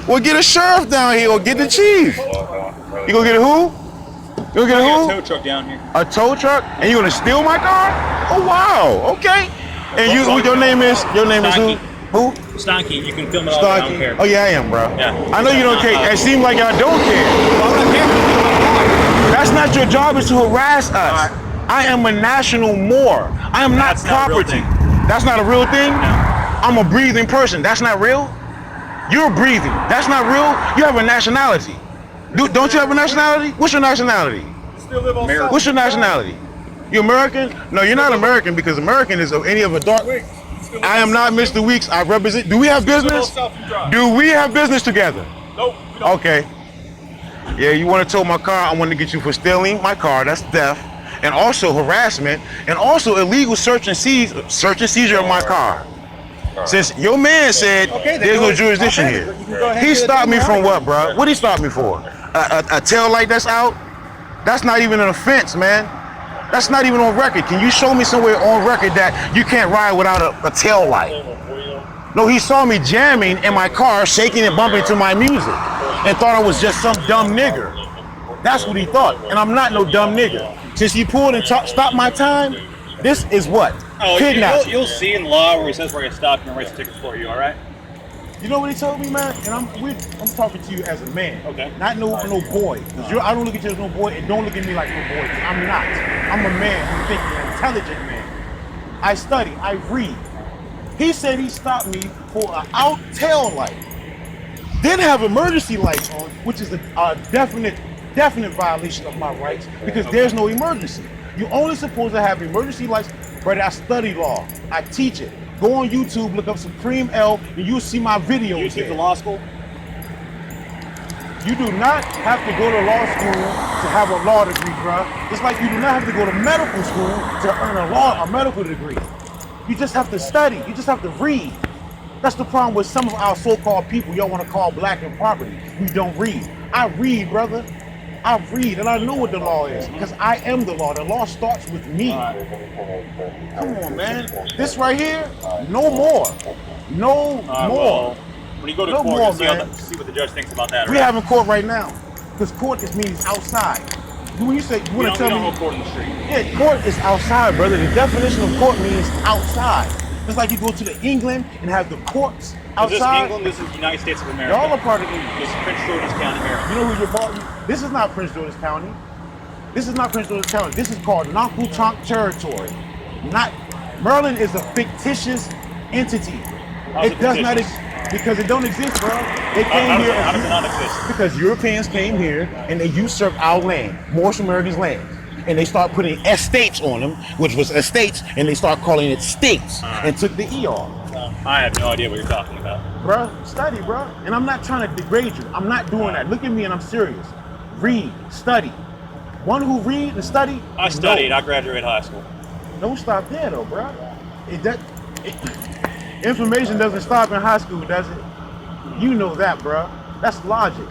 Well, get a sheriff down here or get the chief. You gonna get a who? You gonna get a who? A tow truck down here. A tow truck? And you gonna steal my car? Oh wow, okay. And your name is who? Who? Stockie. You can film it all. I don't care. Oh yeah, I am, bro. Yeah. I know you don't care. It seems like y'all don't care. Well, I don't care. That's not your job, is to harass us. Right. I am a national Moor. I am not property. That's not a real thing? No. I'm a breathing person. That's not real? You're breathing. That's not real? You have a nationality. Don't you have a nationality? What's your nationality? Still live on What's your nationality? You American? No, you're not American, because American is any of a dark. I am not Mr. Weeks. I represent. Do we have business? Do we have business together? Nope. Okay. Yeah, you want to tow my car? I want to get you for stealing my car. That's theft, and also harassment, and also illegal search and seizure of my car. Since your man said there's no jurisdiction here, he stopped me from what, bro? What did he stop me for? A tail light that's out? That's not even an offense, man. That's not even on record. Can you show me somewhere on record that you can't ride without a tail light? No, he saw me jamming in my car, shaking and bumping to my music, and thought I was just some dumb nigger. That's what he thought, and I'm not no dumb nigger. Since he pulled and stopped my time, this is what? Kidnap. You'll see in law where he says we're going to stop you and write tickets for you, all right? You know what he told me, man? And I'm talking to you as a man. Okay. Not no boy. I don't look at you as no boy, and don't look at me like no boy. I'm not. I'm a man who thinks, an intelligent man. I study, I read. He said he stopped me for an out tail light. Didn't have emergency lights on, which is a definite violation of my rights, because there's no emergency. You're only supposed to have emergency lights. Brother, I study law. I teach it. Go on YouTube, look up Supreme L, and you'll see my videos. You teach the law school? You do not have to go to law school to have a law degree, bro. It's like you do not have to go to medical school to earn a medical degree. You just have to study. You just have to read. That's the problem with some of our so-called people y'all want to call black and property. We don't read. I read, brother. I read, and I know what the law is, because I am the law. The law starts with me. Come on, man. This right here, no more. No more. Well, when you go to No court, more, see what the judge thinks about that. We having court right now, because court just means outside. When you say, you want to tell me? We don't hold court in the street. Yeah, court is outside, brother. The definition of court means outside. It's like you go to England and have the courts outside. Is this England? This is the United States of America. Y'all are part of England. This is Prince George's County, Maryland. You know who your boss? This is not Prince George's County. This is not Prince George's County. This is called Nonkultonk territory. Maryland is a fictitious entity. It does not exist because it don't exist, bro. They came here. How does it not exist? Because Europeans came here and they usurped our land, Moorish Americans' land. And they start putting estates on them, which was estates, and they start calling it states, and took the E off. I have no idea what you're talking about. Bruh, study, bruh. And I'm not trying to degrade you. I'm not doing that. Look at me and I'm serious. Read, study. One who read and study. I studied. I graduated high school. Don't stop there though, bruh. Information doesn't stop in high school, does it? You know that, bruh. That's logic.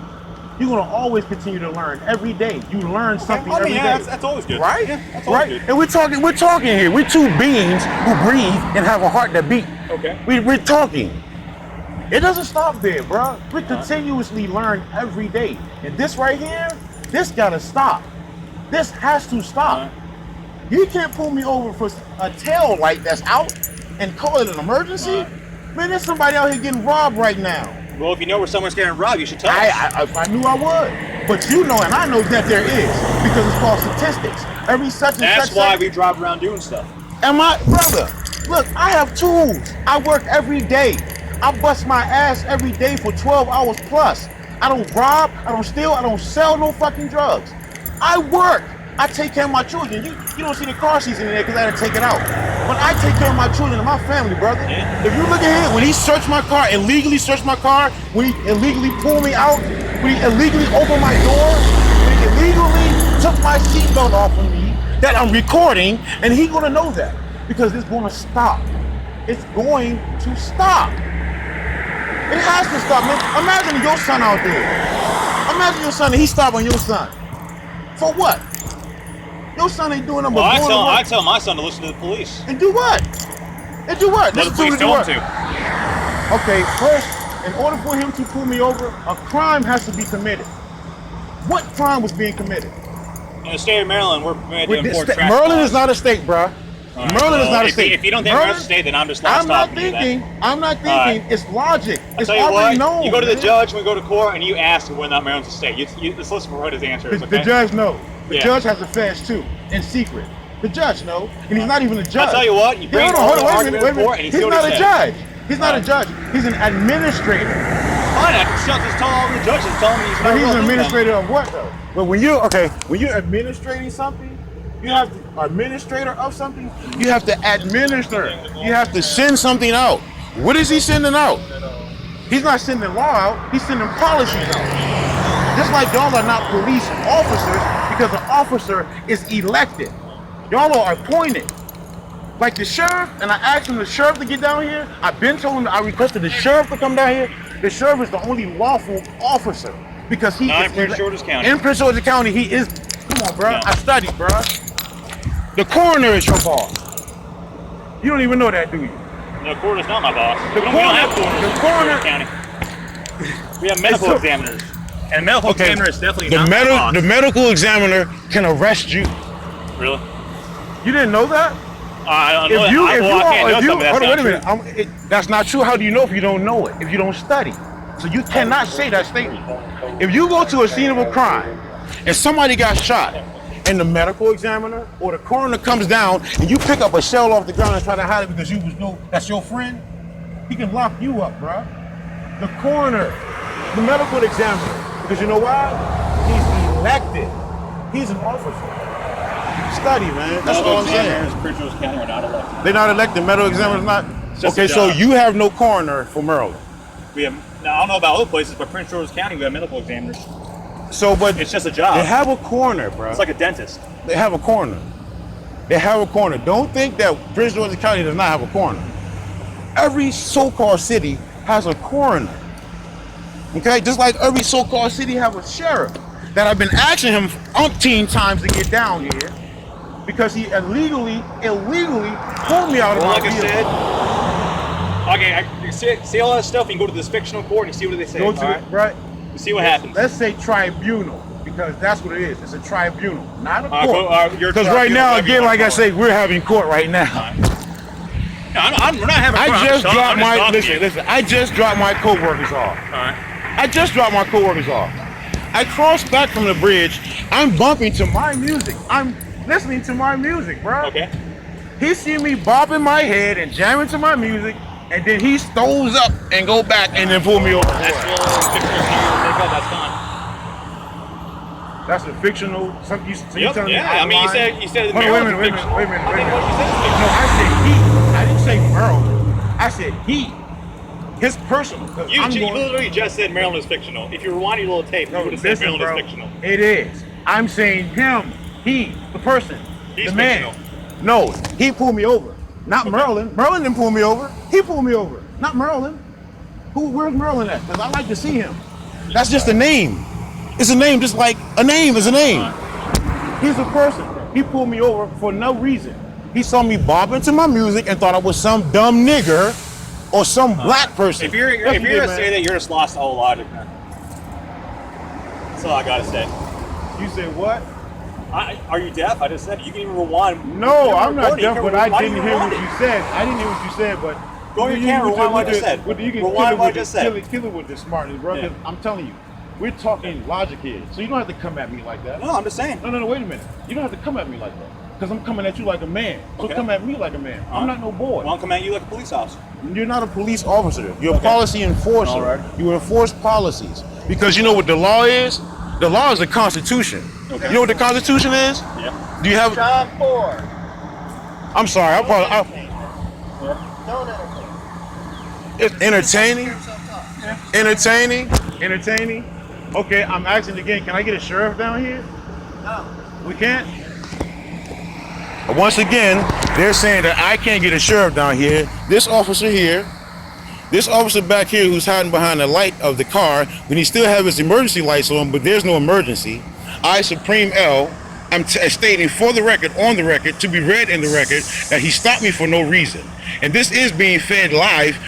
You're gonna always continue to learn every day. You learn something every day. That's always good. Right? Yeah, that's always good. And we're talking here. We're two beings who breathe and have a heart that beat. Okay. We're talking. It doesn't stop there, bro. We continuously learn every day. And this right here, this gotta stop. This has to stop. You can't pull me over for a tail light that's out and call it an emergency. Man, there's somebody out here getting robbed right now. Well, if you know where someone's getting robbed, you should tell us. I knew I would. But you know, and I know that there is, because it's called statistics. Every such and That's such. why we drive around doing stuff. And my brother, look, I have tools. I work every day. I bust my ass every day for 12 hours plus. I don't rob, I don't steal, I don't sell no fucking drugs. I work. I take care of my children. You don't see the car seats in there because I had to take it out. But I take care of my children and my family, brother. Yeah. If you look at here, when he searched my car, illegally searched my car, when he illegally pulled me out, when he illegally opened my door, when he illegally took my seatbelt off of me, that I'm recording, and he's gonna know that because it's gonna stop. It's going to stop. It has to stop, man. Imagine your son out there. Imagine your son and he stopped on your son. For what? Your son ain't doing nothing but going to work. I tell my son to listen to the police. And do what? And do what? Let the police tell him to. Okay, first, In order for him to pull me over, a crime has to be committed. What crime was being committed? In the state of Maryland, we're permitted to enforce trash Maryland laws. is not a state, bruh. Right, Maryland is well, not a if state. if you don't think Maryland's a state, then I'm just not I'm not talking to you thinking. then. I'm not thinking. All right. It's logic. It's Tell you already what, known. you go to the man. judge when we go to court and you ask whether or not Maryland's a state. Let's listen for what his answer is, The okay? judge knows. The Yeah. judge has affairs too, in secret. The judge knows, and he's not even a judge. I'll tell you what, you bring hold on, the wait a minute, wait a minute. court and you He's see what not he a says. judge. He's not a Right. judge. He's an administrator. Fine, I can just tell all the judges, tell them he's But not he's an doing administrator of what though? But when you're administrating something, you have to administrator of something. You have to administer. You have to send something out. What is he sending out? He's not sending law out. He's sending policies out. Just like y'all are not police officers because an officer is elected. Y'all are appointed. Like the sheriff, and I asked him the sheriff to get down here. I've been told him I requested the sheriff to come down here. The sheriff is the only lawful officer because he Not is in Prince George's County. In Prince George's County, he is. Come on, bro. No. I studied, bro. The coroner is your boss. You don't even know that, do you? The court is not my boss. The We don't have coroner- coroners the in Prince coroner- George's County. We have medical so- examiners. And medical Okay. examiner is definitely The not my boss. the medical examiner can arrest you. Really? You didn't know that? I don't know If that. you, I if you, can't know if you, something that's hold on, not wait a minute. That's not true. How do you know if you don't know it? If you don't study, so you cannot say that statement. If you go to a scene of a crime and somebody got shot, and the medical examiner or the coroner comes down and you pick up a shell off the ground and try to hide it because that's your friend, he can lock you up, bruh. The coroner, the medical examiner, because you know why? He's elected. He's an officer. Study, man. That's all I'm saying. Examiners in Prince George's County are not elected. They're not elected. Medical examiner's not. just Okay, a so job. you have no coroner for Maryland. We have. Now I don't know about other places, but Prince George's County we have medical examiners. So, but It's just a job. they have a coroner, bro. It's like a dentist. They have a coroner. They have a coroner. Don't think that Prince George's County does not have a coroner. Every so-called city has a coroner. Okay, just like every so-called city have a sheriff that I've been asking him umpteen times to get down here because he illegally pulled me out of Well, my like I vehicle. said, okay, you see all that stuff. You can go to this fictional court and you see what they say. Go to all right? right. You see what happens. Let's say tribunal because that's what it is. It's a tribunal, not a All court. right, your Because right tribunal, now, whatever you again, wanna like I call say, we're having court right now. No, we're not having. I just dropped I'm just my talking to you. listen. I just dropped my co-workers off. All right. I just dropped my co-workers off. I crossed back from the bridge. I'm bumping to my music. I'm listening to my music, bro. Okay. He see me bopping my head and jamming to my music, and then he stows up and go back and then pull me over. That's a little fictional scenario. Take that. That's fine. That's a fictional. So you Yep, telling yeah, me I mean, you lying? said Hold on, Maryland's wait a fictional. minute. I think what you said is No, fictional. I said he. I didn't say Maryland. I said he. His personal. 'Cause You I'm going- literally just said Maryland is fictional. If you rewind your little tape, you would have said listen, Maryland bro. is fictional. It is. I'm saying him, he, the person, He's the man. fictional. No, he pulled me over. Not Maryland. Maryland didn't pull me over. He pulled me over. Not Maryland. Where's Maryland at? Because I like to see him. That's just a name. It's a name, just like a name is a name. He's a person. He pulled me over for no reason. He saw me bobbing to my music and thought I was some dumb nigger or some black person. If you're That's what he gonna did, say man. that, you're just lost the whole logic, man. That's all I gotta say. You said what? Are you deaf? I just said it. You can even rewind. No, You're I'm not recording. You deaf, can but I rewind didn't your hear what recording. you said. I didn't hear what you said, but Go on your camera, rewind what I just said. You can Rewind kill it what I with just the- said. Kill it with the smartness, bro. 'Cause Yeah. I'm telling you, we're talking logic here, so you don't have to come at me like that. No, I'm just saying. No, wait a minute. You don't have to come at me like that, because I'm coming at you like a man. So Okay. come at me like a man. I'm Alright. not no boy. Well, I'll come at you like a police officer. You're not a police officer. You're a Okay. policy enforcer. Alright. You enforce policies. Because you know what the law is? The law is the Constitution. Okay. You know what the Constitution is? Yeah. Do you have? John Ford. I'm sorry. I probably. Don't entertain. It's entertaining. Yourself up. Entertaining. Okay, I'm asking again. Can I get a sheriff down here? No. We can't. Once again, they're saying that I can't get a sheriff down here. This officer here, this officer back here who's hiding behind the light of the car when he still have his emergency lights on, but there's no emergency. I, Supreme L, I'm stating for the record, on the record, to be read in the record, that he stopped me for no reason. And this is being fed live.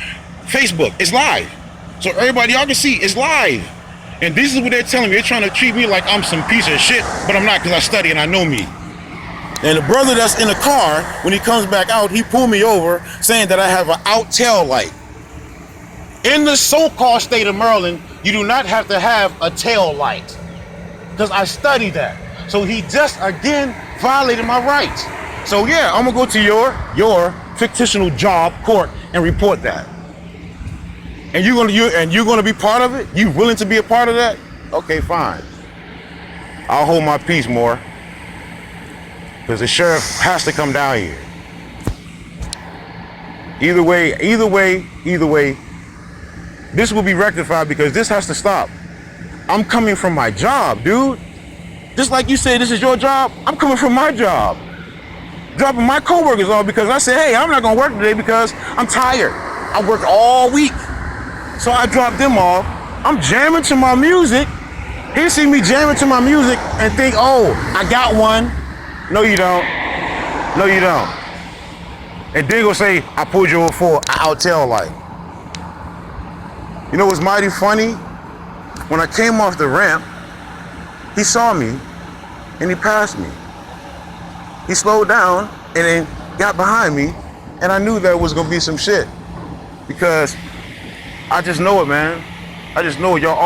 Facebook, it's live. So everybody, y'all can see it's live. And this is what they're telling me. They're trying to treat me like I'm some piece of shit, but I'm not, because I study and I know me. And the brother that's in the car, when he comes back out, he pulled me over saying that I have an out tail light. In the so-called state of Maryland, you do not have to have a tail light, because I studied that. So he just again violated my rights. So yeah, I'm gonna go to your fictional job court and report that. And you're gonna be part of it? You willing to be a part of that? Okay, fine. I'll hold my peace more, because the sheriff has to come down here. Either way, this will be rectified, because this has to stop. I'm coming from my job, dude. Just like you say this is your job, I'm coming from my job. Dropping my coworkers off because I said, hey, I'm not gonna work today because I'm tired. I worked all week. So I dropped them off. I'm jamming to my music. He see me jamming to my music and think, oh, I got one. No, you don't. No, you don't. And then go say, I pulled you over for an out tail light. You know what's mighty funny? When I came off the ramp, he saw me and he passed me. He slowed down and then got behind me, and I knew that was gonna be some shit, because I just know it, man. I just know it. Y'all